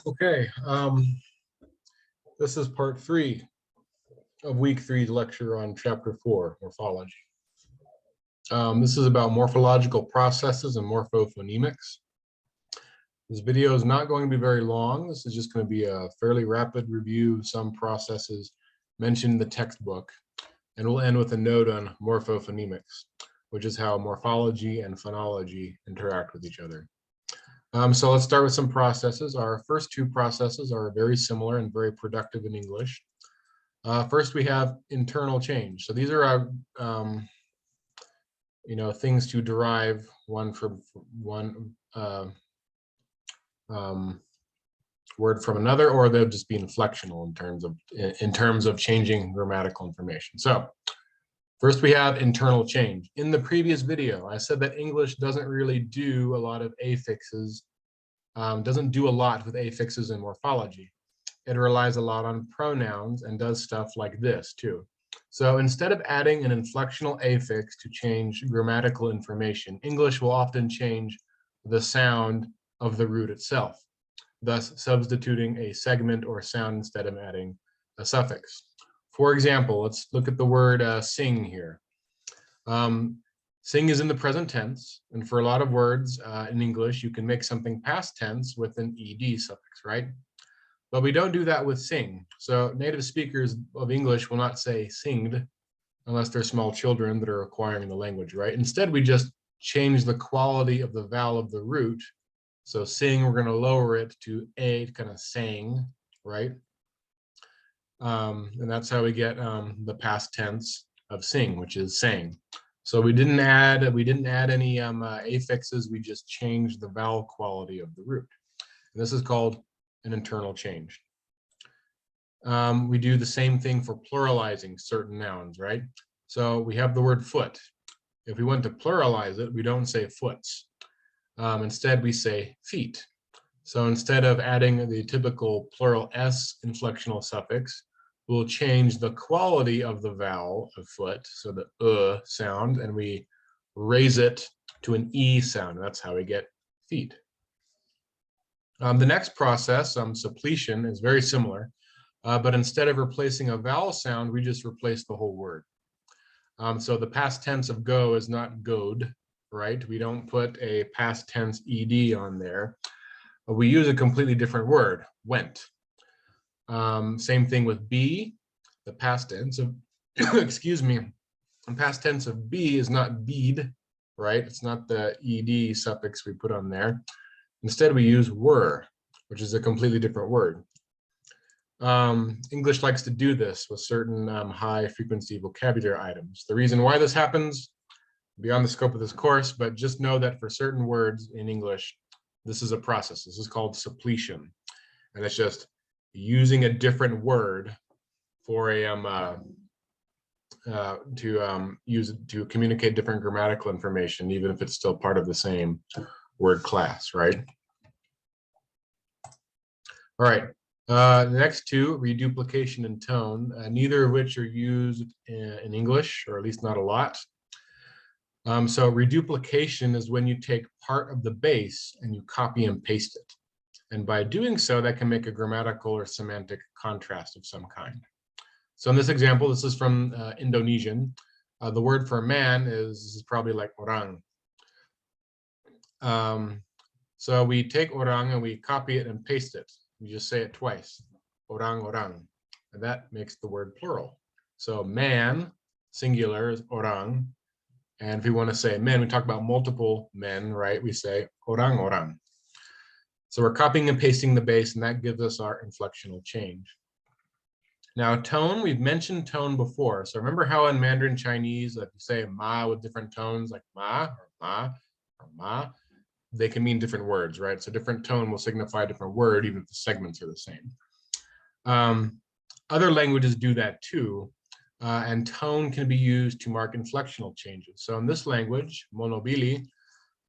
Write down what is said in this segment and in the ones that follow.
Okay, this is part 3 of week 3's lecture on chapter 4, morphology. This is about morphological processes and morphophonemics. This video is not going to be very long. This is just going to be a fairly rapid review of some processes mentioned in the textbook, and we'll end with a note on morphophonemics, which is how morphology and phonology interact with each other. So let's start with some processes. Our first two processes are very similar and very productive in English. First, we have internal change. So these are our, things to derive one from one word from another, or they'll just be inflectional in terms of changing grammatical information. So first, we have internal change. In the previous video, I said that English doesn't really do a lot of affixes, doesn't do a lot with affixes in morphology. It relies a lot on pronouns and does stuff like this too. So instead of adding an inflectional affix to change grammatical information, English will often change the sound of the root itself, thus substituting a segment or sound instead of adding a suffix. For example, let's look at the word sing here. Sing is in the present tense, and for a lot of words in English, you can make something past tense with an ed suffix, right? But we don't do that with sing. So native speakers of English will not say singed unless they're small children that are acquiring the language, right? Instead, we just change the quality of the vowel of the root. So sing, we're going to lower it to a, kind of sang, right? And that's how we get the past tense of sing, which is sang. So we didn't add any affixes. We just changed the vowel quality of the root. And this is called an internal change. We do the same thing for pluralizing certain nouns, right? So we have the word foot. If we want to pluralize it, we don't say foots. Instead, we say feet. So instead of adding the typical plural s inflectional suffix, we'll change the quality of the vowel of foot, so the sound, and we raise it to an e sound. That's how we get feet. The next process, suppletion, is very similar, but instead of replacing a vowel sound, we just replace the whole word. So the past tense of go is not goed, right? We don't put a past tense ed on there. We use a completely different word, went. Same thing with be. The past tense of, excuse me, the past tense of be is not beed, right? It's not the ed suffix we put on there. Instead, we use were, which is a completely different word. English likes to do this with certain high frequency vocabulary items. The reason why this happens, beyond the scope of this course, but just know that for certain words in English, this is a process. This is called suppletion. And it's just using a different word for a use it to communicate different grammatical information, even if it's still part of the same word class, right? All right. The next two, reduplication and tone, neither of which are used in English, or at least not a lot. So reduplication is when you take part of the base and you copy and paste it. And by doing so, that can make a grammatical or semantic contrast of some kind. So in this example, this is from Indonesian. The word for man is probably like orang. So we take orang and we copy it and paste it. We just say it twice, orang-orang, and that makes the word plural. So man, singular, is orang. And if we want to say men, we talk about multiple men, right? We say orang-orang. So we're copying and pasting the base, and that gives us our inflectional change. Now, tone, we've mentioned tone before. So remember how in Mandarin Chinese, like you say ma with different tones, like ma or ma or ma, they can mean different words, right? So different tone will signify a different word, even if the segments are the same. Other languages do that too. And tone can be used to mark inflectional changes. So in this language, Monobili,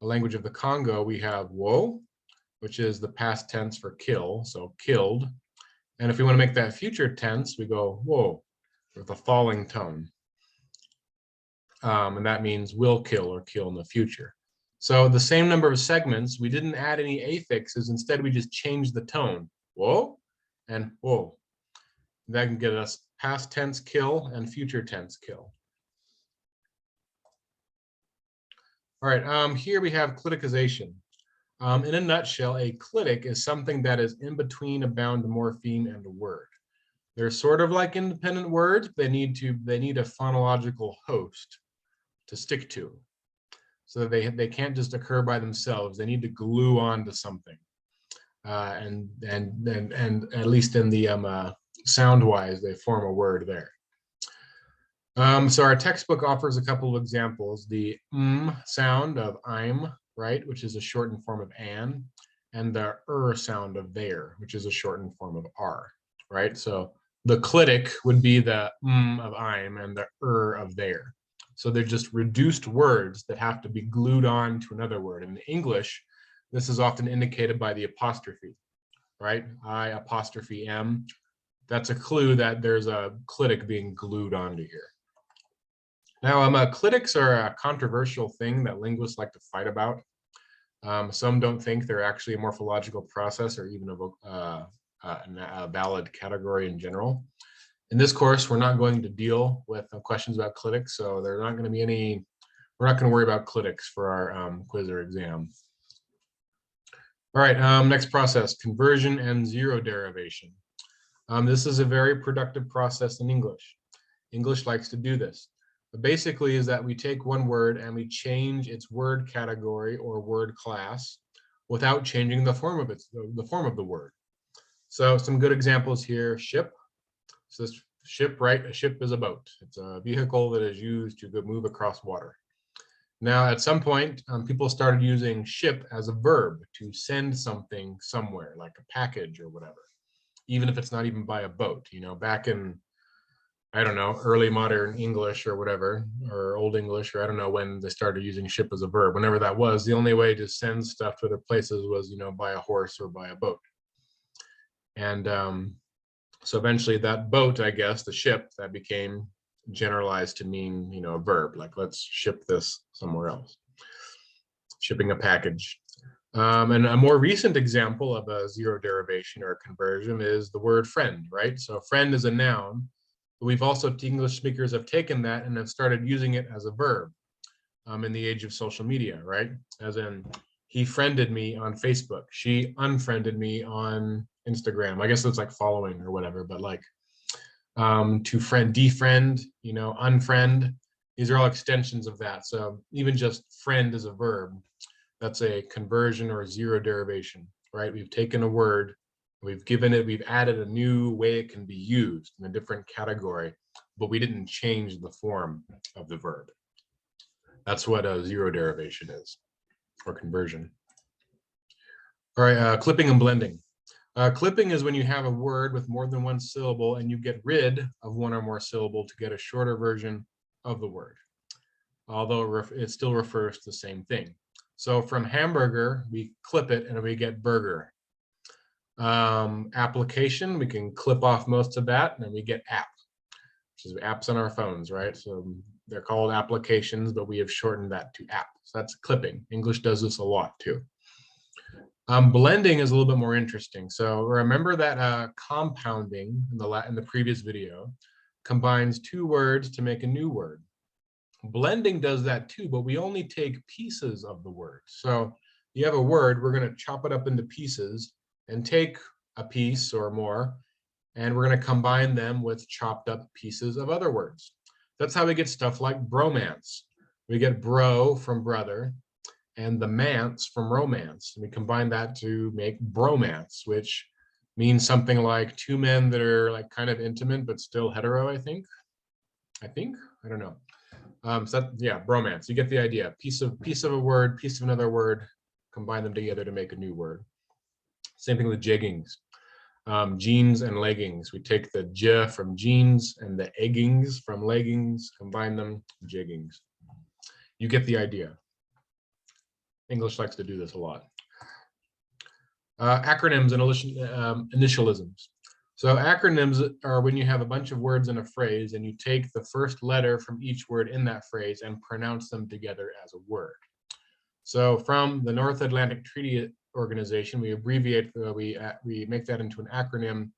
the language of the Congo, we have wo, which is the past tense for kill, so killed. And if we want to make that future tense, we go wo, with a falling tone. And that means will kill or kill in the future. So the same number of segments, we didn't add any affixes. Instead, we just changed the tone. Whoa and whoa. That can get us past tense kill and future tense kill. All right, here we have cliticization. In a nutshell, a clitic is something that is in between a bound morpheme and a word. They're sort of like independent words. They need a phonological host to stick to. So they can't just occur by themselves. They need to glue on to something. And at least in the sound-wise, they form a word there. So our textbook offers a couple of examples. The sound of I'm, right, which is a shortened form of an, and the sound of there, which is a shortened form of are, right? So the clitic would be the of I'm and the of there. So they're just reduced words that have to be glued on to another word. In English, this is often indicated by the apostrophe, right? I apostrophe M. That's a clue that there's a clitic being glued onto here. Now, clitics are a controversial thing that linguists like to fight about. Some don't think they're actually a morphological process or even a valid category in general. In this course, we're not going to deal with questions about clitics, so there are not going to be any, we're not going to worry about clitics for our quiz or exam. All right, next process, conversion and zero derivation. This is a very productive process in English. English likes to do this. But basically is that we take one word and we change its word category or word class without changing the form of the word. So some good examples here, ship. So this ship, right? A ship is a boat. It's a vehicle that is used to move across water. Now, at some point, people started using ship as a verb to send something somewhere, like a package or whatever, even if it's not even by a boat. You know, back in, I don't know, early modern English or whatever, or Old English, or I don't know when they started using ship as a verb. Whenever that was, the only way to send stuff to other places was, you know, by a horse or by a boat. And so eventually that boat, I guess, the ship, that became generalized to mean, you know, a verb, like let's ship this somewhere else. Shipping a package. And a more recent example of a zero derivation or conversion is the word friend, right? So friend is a noun. But we've also, English speakers have taken that and have started using it as a verb in the age of social media, right? As in, he friended me on Facebook. She unfriended me on Instagram. I guess it's like following or whatever, but like to friend, defriend, you know, unfriend. These are all extensions of that. So even just friend is a verb. That's a conversion or a zero derivation, right? We've taken a word, we've added a new way it can be used in a different category, but we didn't change the form of the verb. That's what a zero derivation is, or conversion. All right, clipping and blending. Clipping is when you have a word with more than one syllable and you get rid of one or more syllable to get a shorter version of the word, although it still refers to the same thing. So from hamburger, we clip it and we get burger. Application, we can clip off most of that and then we get app, which is apps on our phones, right? So they're called applications, but we have shortened that to app. So that's clipping. English does this a lot too. Blending is a little bit more interesting. So remember that compounding in the previous video combines two words to make a new word. Blending does that too, but we only take pieces of the word. So you have a word, we're going to chop it up into pieces and take a piece or more, and we're going to combine them with chopped up pieces of other words. That's how we get stuff like bromance. We get bro from brother and the mance from romance. And we combine that to make bromance, which means something like two men that are like kind of intimate, but still hetero, I think, I don't know. So that, yeah, bromance, you get the idea. Piece of a word, piece of another word, combine them together to make a new word. Same thing with jeggings. Jeans and leggings. We take the j from jeans and the eggings from leggings, combine them, jeggings. You get the idea. English likes to do this a lot. Acronyms and initialisms. So acronyms are when you have a bunch of words in a phrase and you take the first letter from each word in that phrase and pronounce them together as a word. So from the North Atlantic Treaty Organization, we abbreviate, we make that into an acronym,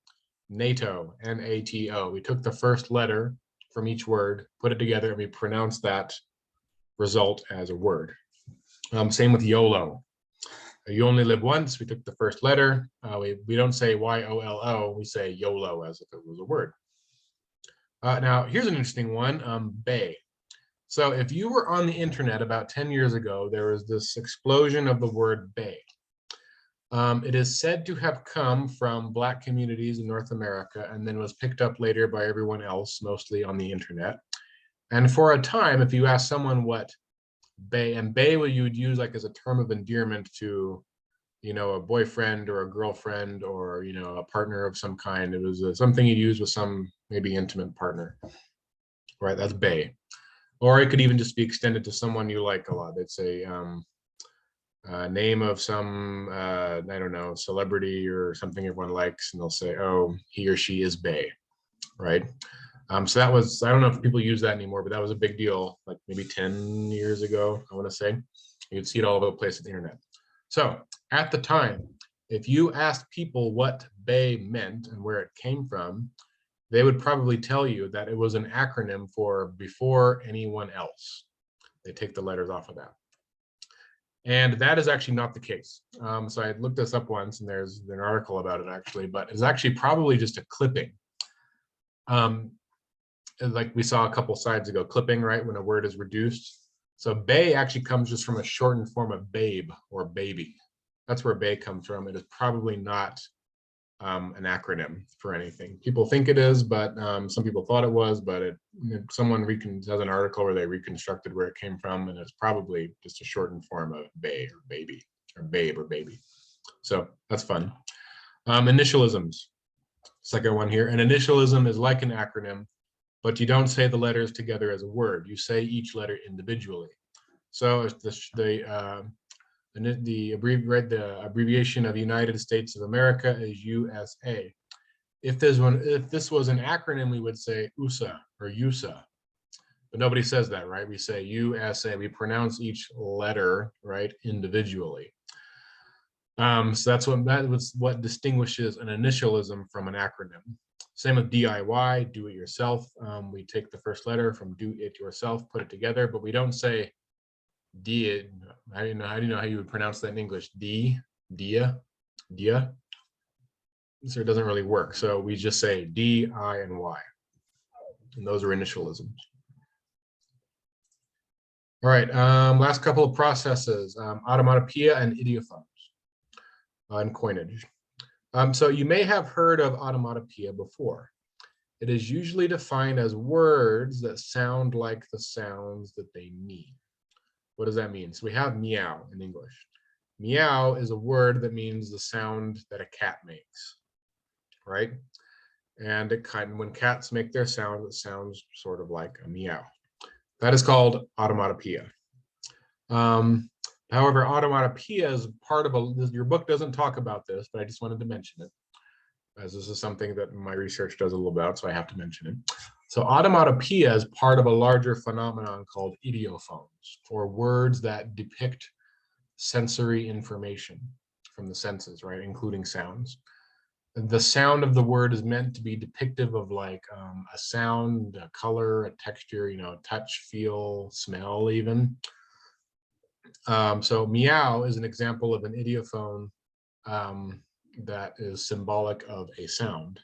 NATO, N-A-T-O. We took the first letter from each word, put it together, and we pronounced that result as a word. Same with YOLO. You only live once. We took the first letter. We don't say Y-O-L-O. We say YOLO as if it was a word. Now, here's an interesting one, bay. So if you were on the internet about 10 years ago, there was this explosion of the word bay. It is said to have come from Black communities in North America and then was picked up later by everyone else, mostly on the internet. And for a time, if you ask someone what bay, and bay what you would use like as a term of endearment to, you know, a boyfriend or a girlfriend or, you know, a partner of some kind. It was something you'd use with some maybe intimate partner, right? That's bay. Or it could even just be extended to someone you like a lot. They'd say name of some, I don't know, celebrity or something everyone likes, and they'll say, oh, he or she is bay, right? So that was, I don't know if people use that anymore, but that was a big deal, like maybe 10 years ago, I want to say. You'd see it all over the place on the internet. So at the time, if you asked people what bay meant and where it came from, they would probably tell you that it was an acronym for before anyone else. They take the letters off of that. And that is actually not the case. So I looked this up once, and there's an article about it actually, but it's actually probably just a clipping. Like we saw a couple slides ago, clipping, right, when a word is reduced. So bay actually comes just from a shortened form of babe or baby. That's where bay comes from. It is probably not an acronym for anything. People think it is, but some people thought it was, but someone has an article where they reconstructed where it came from, and it's probably just a shortened form of bay or baby or babe or baby. So that's fun. Initialisms, second one here. An initialism is like an acronym, but you don't say the letters together as a word. You say each letter individually. So the abbreviation of United States of America is USA. If this was an acronym, we would say USA or USA, but nobody says that, right? We say USA. We pronounce each letter, right, individually. So that's what distinguishes an initialism from an acronym. Same with DIY, do it yourself. We take the first letter from do it yourself, put it together, but we don't say D. How do you know how you would pronounce that in English? Dia. So it doesn't really work. So we just say D, I, and Y. And those are initialisms. All right, last couple of processes, onomatopoeia and ideophones and coinage. So you may have heard of onomatopoeia before. It is usually defined as words that sound like the sounds that they mean. What does that mean? So we have meow in English. Meow is a word that means the sound that a cat makes, right? And when cats make their sound, it sounds sort of like a meow. That is called onomatopoeia. However, onomatopoeia is part of your book doesn't talk about this, but I just wanted to mention it, as this is something that my research does a little about, so I have to mention it. So onomatopoeia is part of a larger phenomenon called ideophones, or words that depict sensory information from the senses, right, including sounds. The sound of the word is meant to be depictive of like a sound, a color, a texture, you know, touch, feel, smell even. So meow is an example of an ideophone that is symbolic of a sound.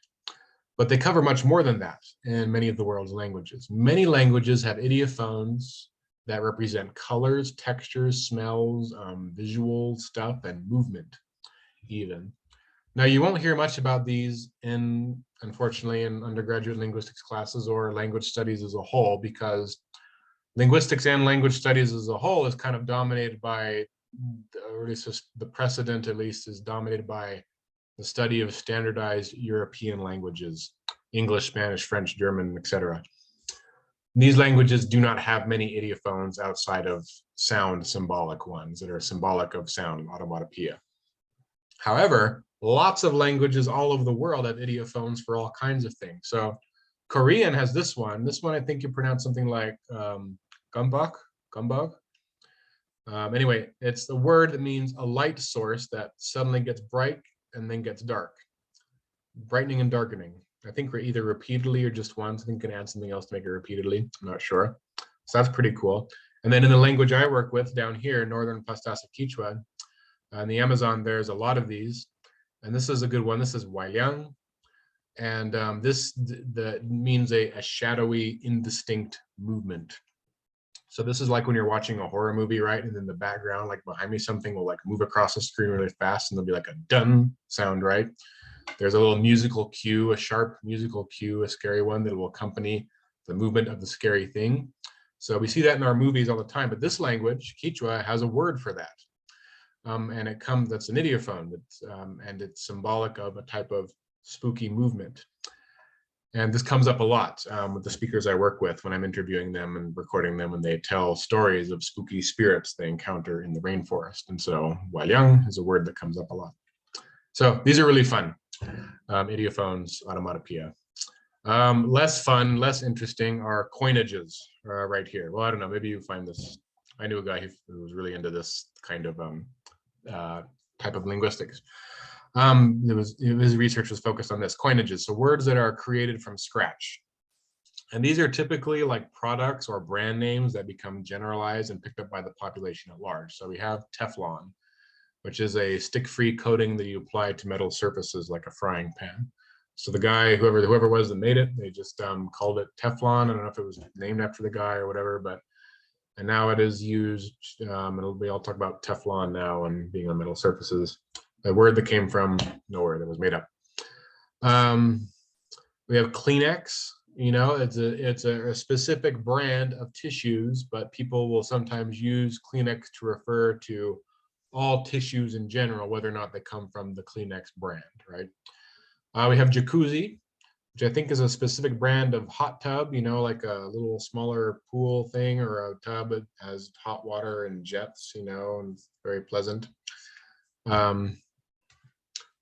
But they cover much more than that in many of the world's languages. Many languages have ideophones that represent colors, textures, smells, visual stuff, and movement even. Now, you won't hear much about these unfortunately, in undergraduate linguistics classes or language studies as a whole, because linguistics and language studies as a whole is kind of dominated by, or at least the precedent at least is dominated by the study of standardized European languages, English, Spanish, French, German, etc. These languages do not have many ideophones outside of sound symbolic ones that are symbolic of sound, onomatopoeia. However, lots of languages all over the world have ideophones for all kinds of things. So Korean has this one. This one I think you pronounce something like gumbak. Anyway, it's the word that means a light source that suddenly gets bright and then gets dark. Brightening and darkening. I think we're either repeatedly or just once. I think you can add something else to make it repeatedly. I'm not sure. So that's pretty cool. And then in the language I work with down here, Northern Pastaza Quechua, in the Amazon, there's a lot of these. And this is a good one. This is Wailiang. And this means a shadowy, indistinct movement. So this is like when you're watching a horror movie, right? And in the background, like behind me, something will like move across the screen really fast and there'll be like a dun sound, right? There's a little musical cue, a sharp musical cue, a scary one that will accompany the movement of the scary thing. So we see that in our movies all the time, but this language, Quechua, has a word for that. And that's an idiophone, and it's symbolic of a type of spooky movement. And this comes up a lot with the speakers I work with when I'm interviewing them and recording them, when they tell stories of spooky spirits they encounter in the rainforest. And so Wailiang is a word that comes up a lot. So these are really fun. Idiophones, onomatopoeia. Less fun, less interesting are coinages right here. Well, I don't know, maybe you find this. I knew a guy who was really into this kind of type of linguistics. His research was focused on this, coinages, so words that are created from scratch. And these are typically like products or brand names that become generalized and picked up by the population at large. So we have Teflon, which is a stick-free coating that you apply to metal surfaces like a frying pan. So the guy, whoever it was that made it, they just called it Teflon. I don't know if it was named after the guy or whatever, and now it is used, we all talk about Teflon now and being on metal surfaces. A word that came from nowhere, that was made up. We have Kleenex. You know, it's a specific brand of tissues, but people will sometimes use Kleenex to refer to all tissues in general, whether or not they come from the Kleenex brand, right? We have Jacuzzi, which I think is a specific brand of hot tub, you know, like a little smaller pool thing or a tub that has hot water and jets, you know, and it's very pleasant.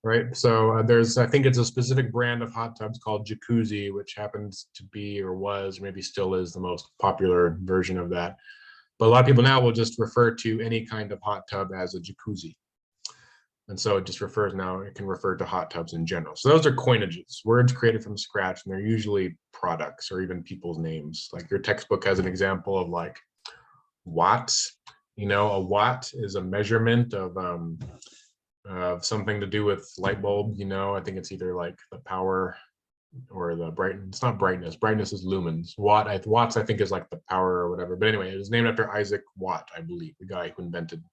Right, so I think it's a specific brand of hot tubs called Jacuzzi, which happens to be or was, or maybe still is, the most popular version of that. But a lot of people now will just refer to any kind of hot tub as a jacuzzi. And so it just refers now, it can refer to hot tubs in general. So those are coinages, words created from scratch, and they're usually products or even people's names. Like your textbook has an example of like watts. You know, a watt is a measurement of something to do with light bulb. You know, I think it's either like the power or the brightness. It's not brightness. Brightness is lumens. Watts, I think, is like the power or whatever. But anyway, it was named after Isaac Watt, I believe, the guy who invented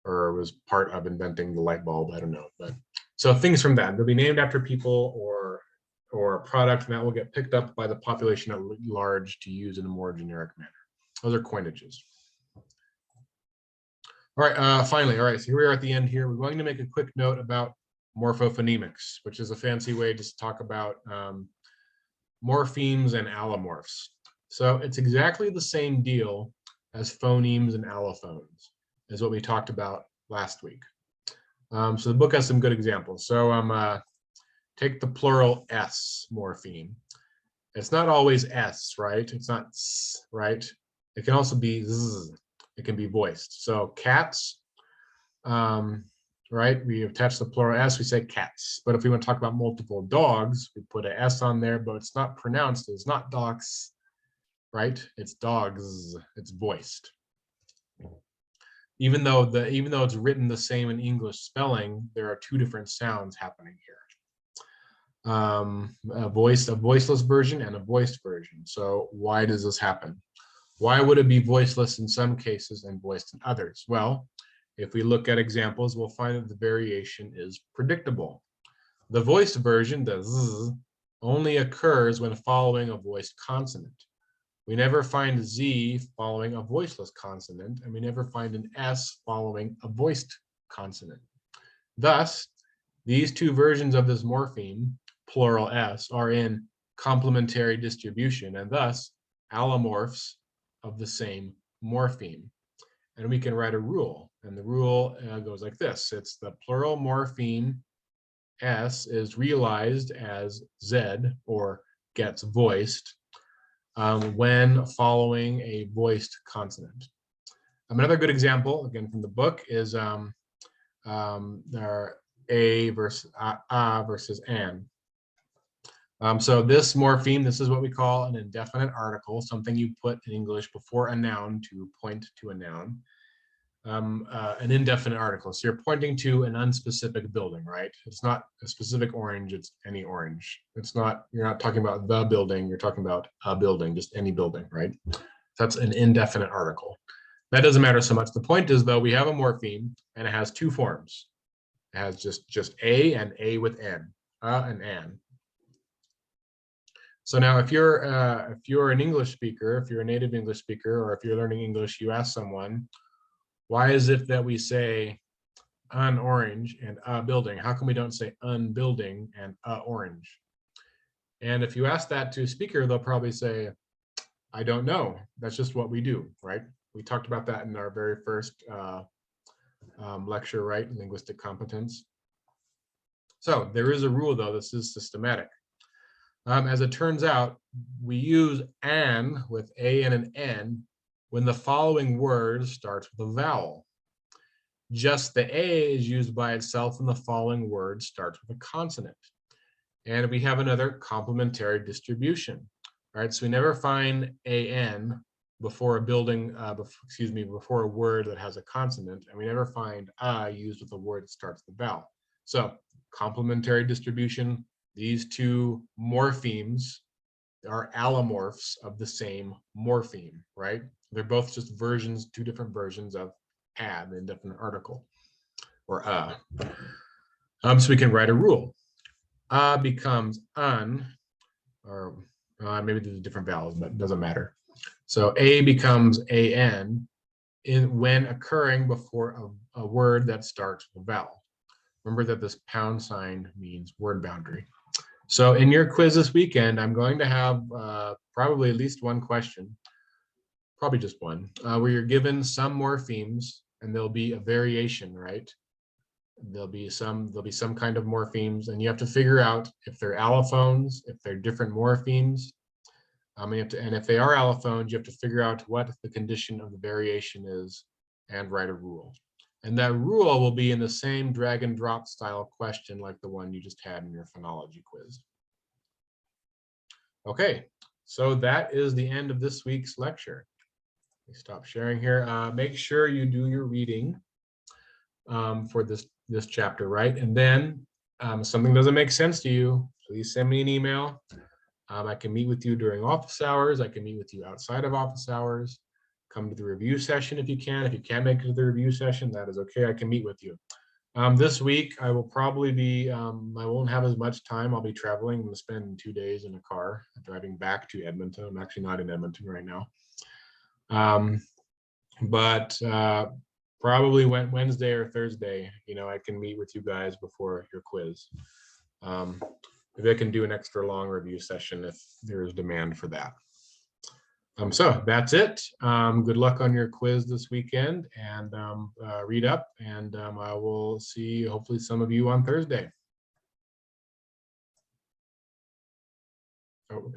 or was part of inventing the light bulb. I don't know. But so things from that, they'll be named after people or a product, and that will get picked up by the population at large to use in a more generic manner. Those are coinages. All right, finally, all right, so here we are at the end here. We're going to make a quick note about morphophonemics, which is a fancy way just to talk about morphemes and allomorphs. So it's exactly the same deal as phonemes and allophones, is what we talked about last week. So the book has some good examples. So take the plural S morpheme. It's not always S, right? It's not S, right? It can also be Z. It can be voiced. So cats, right? We attach the plural S, we say cats. But if we want to talk about multiple dogs, we put an S on there, but it's not pronounced. It's not dogs, right? It's dogs. It's voiced. Even though it's written the same in English spelling, there are two different sounds happening here. A voiceless version and a voiced version. So why does this happen? Why would it be voiceless in some cases and voiced in others? Well, if we look at examples, we'll find that the variation is predictable. The voiced version, the Z, only occurs when following a voiced consonant. We never find Z following a voiceless consonant, and we never find an S following a voiced consonant. Thus, these two versions of this morpheme, plural S, are in complementary distribution, and thus allomorphs of the same morpheme. And we can write a rule, and the rule goes like this. It's the plural morpheme S is realized as Z, or gets voiced, when following a voiced consonant. Another good example, again from the book, is there are a versus versus an. So this morpheme, this is what we call an indefinite article, something you put in English before a noun to point to a noun. An indefinite article. So you're pointing to an unspecific building, right? It's not a specific orange, it's any orange. It's not, you're not talking about the building, you're talking about a building, just any building, right? That's an indefinite article. That doesn't matter so much. The point is, though, we have a morpheme and it has two forms. It has just a and a with n, and an. So now if you're an English speaker, if you're a native English speaker, or if you're learning English, you ask someone, why is it that we say an orange and a building? How come we don't say un building and a orange? And if you ask that to a speaker, they'll probably say, I don't know. That's just what we do, right? We talked about that in our very first lecture, right? Linguistic competence. So there is a rule, though. This is systematic. As it turns out, we use an with a and an n when the following word starts with a vowel. Just the a is used by itself when the following word starts with a consonant. And we have another complementary distribution. All right, so we never find an before a building, before a word that has a consonant, and we never find a used with a word that starts with a vowel. So complementary distribution, these two morphemes are allomorphs of the same morpheme, right? They're both just versions, two different versions of a, the indefinite article, or a. So we can write a rule. A becomes un, or maybe there's different vowels, but it doesn't matter. So a becomes an when occurring before a word that starts with a vowel. Remember that this pound sign means word boundary. So in your quiz this weekend, I'm going to have probably at least one question, probably just one, where you're given some morphemes and there'll be a variation, right? There'll be some kind of morphemes, and you have to figure out if they're allophones, if they're different morphemes. And if they are allophones, you have to figure out what the condition of the variation is and write a rule. And that rule will be in the same drag and drop style question like the one you just had in your phonology quiz. Okay, so that is the end of this week's lecture. Let me stop sharing here. Make sure you do your reading for this chapter, right? And then something doesn't make sense to you, please send me an email. I can meet with you during office hours. I can meet with you outside of office hours. Come to the review session if you can. If you can't make it to the review session, that is okay. I can meet with you. This week, I will probably be, I won't have as much time. I'll be traveling. I'm going to spend 2 days in a car driving back to Edmonton. I'm actually not in Edmonton right now. But probably Wednesday or Thursday, I can meet with you guys before your quiz. Maybe I can do an extra long review session if there is demand for that. So that's it. Good luck on your quiz this weekend, and read up, and I will see hopefully some of you on Thursday. Oh.